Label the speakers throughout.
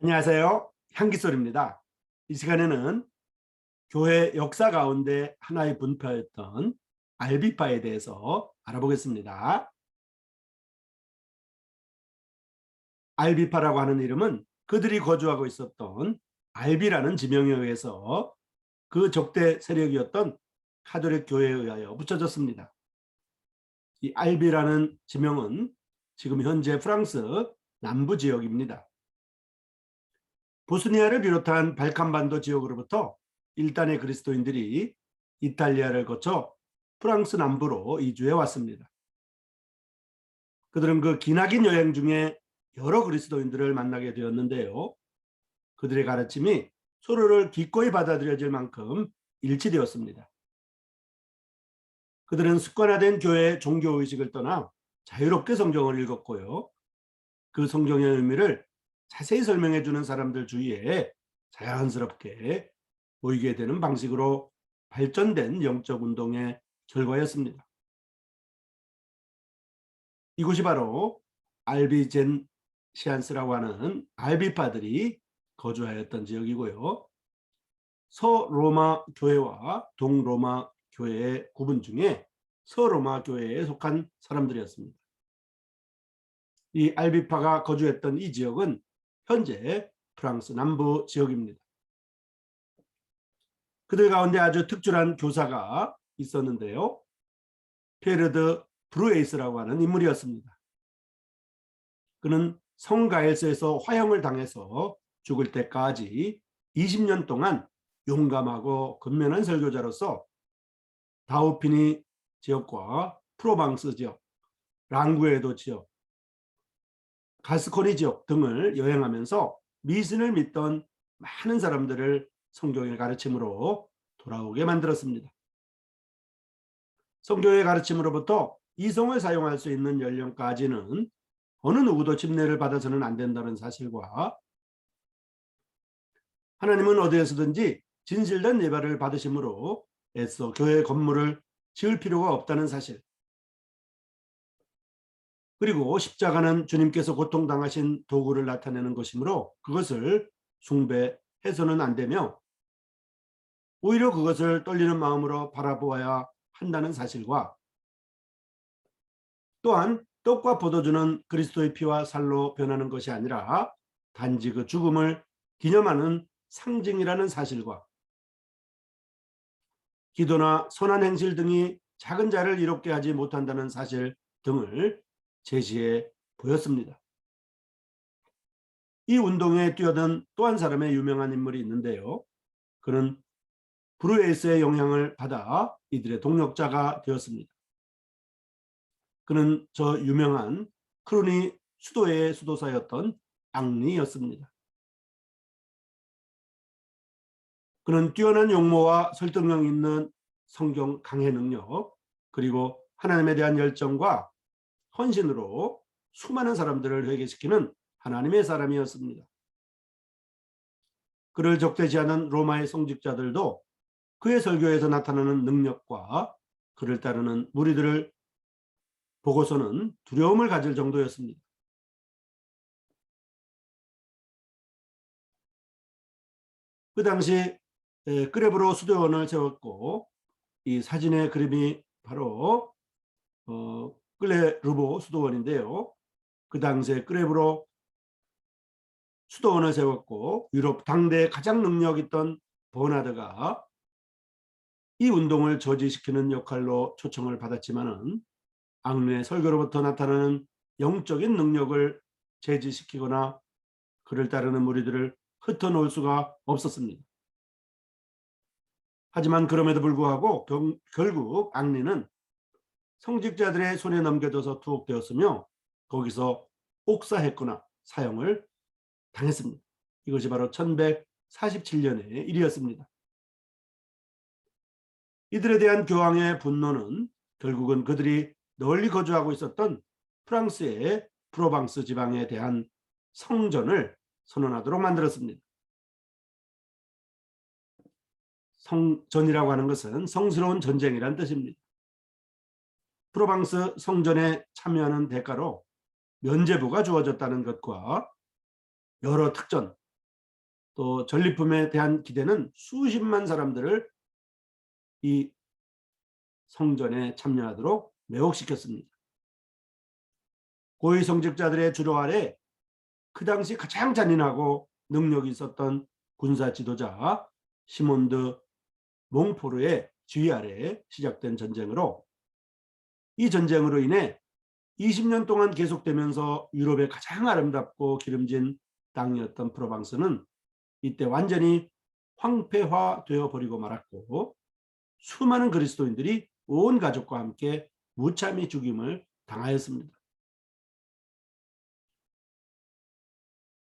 Speaker 1: 안녕하세요. 향기솔입니다. 이 시간에는 교회 역사 가운데 하나의 분파였던 알비파에 대해서 알아보겠습니다. 알비파라고 하는 이름은 그들이 거주하고 있었던 알비라는 지명에 의해서 그 적대 세력이었던 카톨릭 교회에 의하여 붙여졌습니다. 이 알비라는 지명은 지금 현재 프랑스 남부 지역입니다. 보스니아를 비롯한 발칸반도 지역으로부터 일단의 그리스도인들이 이탈리아를 거쳐 프랑스 남부로 이주해 왔습니다. 그들은 그 기나긴 여행 중에 여러 그리스도인들을 만나게 되었는데요. 그들의 가르침이 서로를 기꺼이 받아들여질 만큼 일치되었습니다. 그들은 습관화된 교회의 종교의식을 떠나 자유롭게 성경을 읽었고요. 그 성경의 의미를 자세히 설명해 주는 사람들 주위에 자연스럽게 모이게 되는 방식으로 발전된 영적 운동의 결과였습니다. 이곳이 바로 알비젠시안스라고 하는 알비파들이 거주하였던 지역이고요. 서로마 교회와 동로마 교회의 구분 중에 서로마 교회에 속한 사람들이었습니다. 이 알비파가 거주했던 이 지역은 현재 프랑스 남부 지역입니다. 그들 가운데 아주 특출한 교사가 있었는데요. 페르드 브루에이스라고 하는 인물이었습니다. 그는 성가엘서에서 화형을 당해서 죽을 때까지 20년 동안 용감하고 근면한 설교자로서 다우피니 지역과 프로방스 지역, 랑구에도 지역, 가스코니 지역 등을 여행하면서 미신을 믿던 많은 사람들을 성경의 가르침으로 돌아오게 만들었습니다. 성경의 가르침으로부터 이성을 사용할 수 있는 연령까지는 어느 누구도 침례를 받아서는 안 된다는 사실과 하나님은 어디에서든지 진실된 예배를 받으심으로 애써 교회 건물을 지을 필요가 없다는 사실, 그리고 십자가는 주님께서 고통당하신 도구를 나타내는 것이므로 그것을 숭배해서는 안 되며 오히려 그것을 떨리는 마음으로 바라보아야 한다는 사실과 또한 떡과 포도주는 그리스도의 피와 살로 변하는 것이 아니라 단지 그 죽음을 기념하는 상징이라는 사실과 기도나 선한 행실 등이 작은 자를 이롭게 하지 못한다는 사실 등을 제시해 보였습니다. 이 운동에 뛰어든 또 한 사람의 유명한 인물이 있는데요. 그는 브루에이스의 영향을 받아 이들의 동력자가 되었습니다. 그는 저 유명한 크루니 수도의 수도사였던 앙리였습니다. 그는 뛰어난 용모와 설득력 있는 성경 강해 능력, 그리고 하나님에 대한 열정과 헌신으로 수많은 사람들을 회개시키는 하나님의 사람이었습니다. 그를 적대시하는 로마의 성직자들도 그의 설교에서 나타나는 능력과 그를 따르는 무리들을 보고서는 두려움을 가질 정도였습니다. 그 당시 크레브로 수도원을 세웠고 이 사진의 그림이 바로 클레르보 수도원인데요. 그 당시에 크레브로 수도원을 세웠고 유럽 당대 가장 능력 있던 버나드가 이 운동을 저지시키는 역할로 초청을 받았지만은 앙리의 설교로부터 나타나는 영적인 능력을 제지시키거나 그를 따르는 무리들을 흩어놓을 수가 없었습니다. 하지만 그럼에도 불구하고 결국 앙리는 성직자들의 손에 넘겨져서 투옥되었으며 거기서 옥사했거나 사형을 당했습니다. 이것이 바로 1147년의 일이었습니다. 이들에 대한 교황의 분노는 결국은 그들이 널리 거주하고 있었던 프랑스의 프로방스 지방에 대한 성전을 선언하도록 만들었습니다. 성전이라고 하는 것은 성스러운 전쟁이란 뜻입니다. 프로방스 성전에 참여하는 대가로 면죄부가 주어졌다는 것과 여러 특전, 또 전리품에 대한 기대는 수십만 사람들을 이 성전에 참여하도록 매혹시켰습니다. 고위 성직자들의 주로 아래 그 당시 가장 잔인하고 능력이 있었던 군사 지도자 시몬드 몽포르의 지휘 아래 시작된 전쟁으로, 이 전쟁으로 인해 20년 동안 계속되면서 유럽의 가장 아름답고 기름진 땅이었던 프로방스는 이때 완전히 황폐화되어 버리고 말았고, 수많은 그리스도인들이 온 가족과 함께 무참히 죽임을 당하였습니다.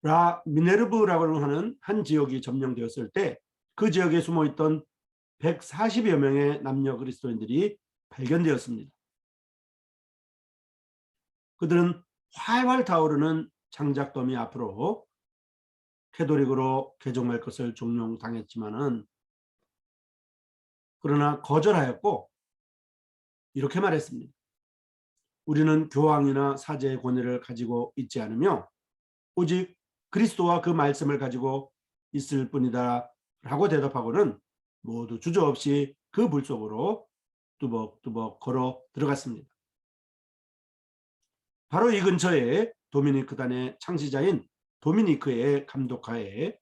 Speaker 1: 라 미네르브라고 하는 한 지역이 점령되었을 때 그 지역에 숨어있던 140여 명의 남녀 그리스도인들이 발견되었습니다. 그들은 활활 타오르는 장작더미 앞으로 캐도릭으로 개종할 것을 종용당했지만은, 그러나 거절하였고 이렇게 말했습니다. 우리는 교황이나 사제의 권위를 가지고 있지 않으며 오직 그리스도와 그 말씀을 가지고 있을 뿐이다 라고 대답하고는 모두 주저없이 그 물속으로 뚜벅뚜벅 걸어 들어갔습니다. 바로 이 근처에 도미니크단의 창시자인 도미니크의 감독하에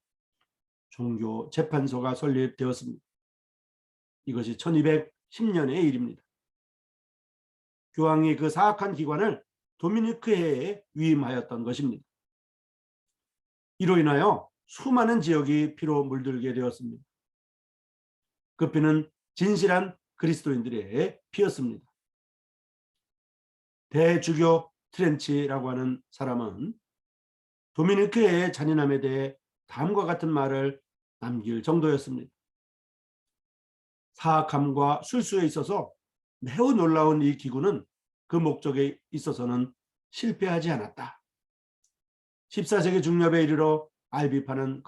Speaker 1: 종교 재판소가 설립되었습니다. 이것이 1210년의 일입니다. 교황이 그 사악한 기관을 도미니크해에 위임하였던 것입니다. 이로 인하여 수많은 지역이 피로 물들게 되었습니다. 그 피는 진실한 그리스도인들의 피였습니다. 대주교 트렌치라고 하는 사람은 도미니크의 잔인함에 대해 다음과 같은 말을 남길 정도였습니다. 사악함과 술수에 있어서 매우 놀라운 이 기구는 그 목적에 있어서는 실패하지 않았다. 14세기 중엽에 이르러 알비파는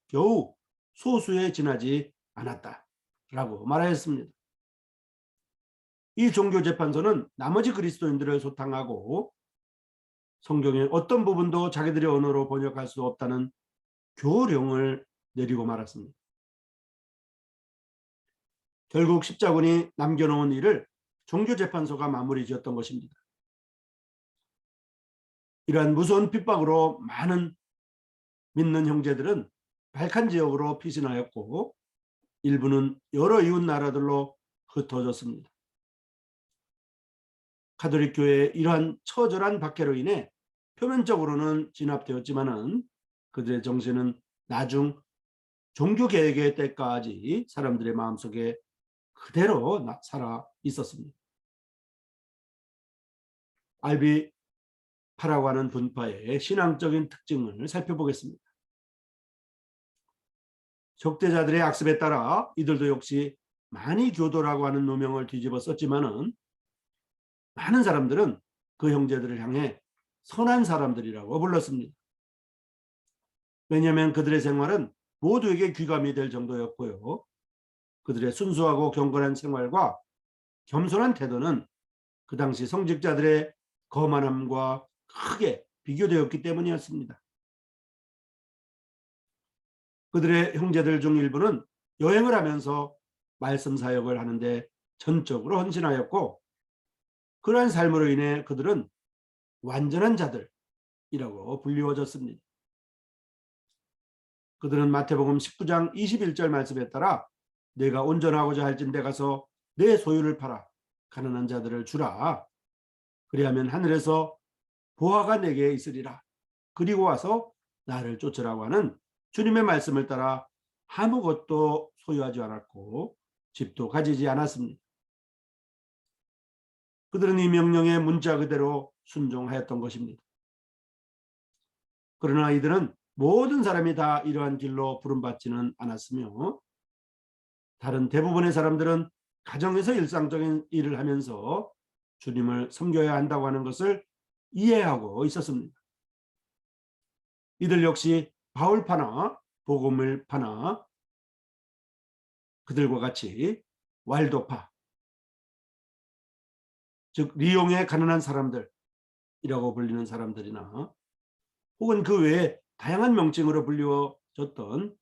Speaker 1: 겨우 소수에 지나지 않았다 라고 말하였습니다. 이 종교재판소는 나머지 그리스도인들을 소탕하고 성경의 어떤 부분도 자기들의 언어로 번역할 수 없다는 교령을 내리고 말았습니다. 결국 십자군이 남겨놓은 일을 종교재판소가 마무리 지었던 것입니다. 이러한 무서운 핍박으로 많은 믿는 형제들은 발칸 지역으로 피신하였고 일부는 여러 이웃 나라들로 흩어졌습니다. 가톨릭 교회의 이러한 처절한 박해로 인해 표면적으로는 진압되었지만은 그들의 정신은 나중 종교개혁의 때까지 사람들의 마음속에 그대로 살아 있었습니다. 알비파라고 하는 분파의 신앙적인 특징을 살펴보겠습니다. 적대자들의 악습에 따라 이들도 역시 많이 교도라고 하는 노명을 뒤집어 썼지만은 많은 사람들은 그 형제들을 향해 선한 사람들이라고 불렀습니다. 왜냐하면 그들의 생활은 모두에게 귀감이 될 정도였고요. 그들의 순수하고 경건한 생활과 겸손한 태도는 그 당시 성직자들의 거만함과 크게 비교되었기 때문이었습니다. 그들의 형제들 중 일부는 여행을 하면서 말씀 사역을 하는데 전적으로 헌신하였고, 그러한 삶으로 인해 그들은 완전한 자들이라고 불리워졌습니다. 그들은 마태복음 19장 21절 말씀에 따라 내가 온전하고자 할진대 가서 내 소유를 팔아 가난한 자들을 주라. 그리하면 하늘에서 보화가 내게 있으리라. 그리고 와서 나를 쫓으라고 하는 주님의 말씀을 따라 아무것도 소유하지 않았고 집도 가지지 않았습니다. 그들은 이 명령의 문자 그대로 순종하였던 것입니다. 그러나 이들은 모든 사람이 다 이러한 길로 부름받지는 않았으며 다른 대부분의 사람들은 가정에서 일상적인 일을 하면서 주님을 섬겨야 한다고 하는 것을 이해하고 있었습니다. 이들 역시 바울파나 복음을 파나 그들과 같이 왈도파, 즉 리옹의 가난한 사람들이라고 불리는 사람들이나 혹은 그 외에 다양한 명칭으로 불리워졌던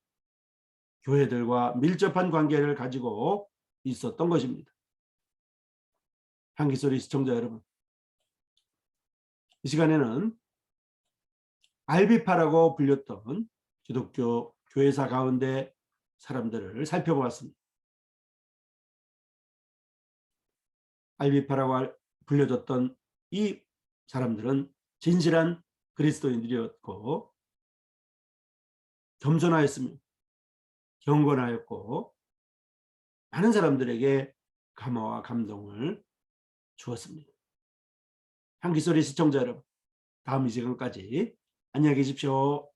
Speaker 1: 교회들과 밀접한 관계를 가지고 있었던 것입니다. 향기소리 시청자 여러분, 이 시간에는 알비파라고 불렸던 기독교 교회사 가운데 사람들을 살펴보았습니다. 알비파라고 불려졌던 이 사람들은 진실한 그리스도인들이었고 겸손하였으며 경건하였고 많은 사람들에게 감화와 감동을 주었습니다. 향기소리 시청자 여러분, 다음 이 시간까지 안녕히 계십시오.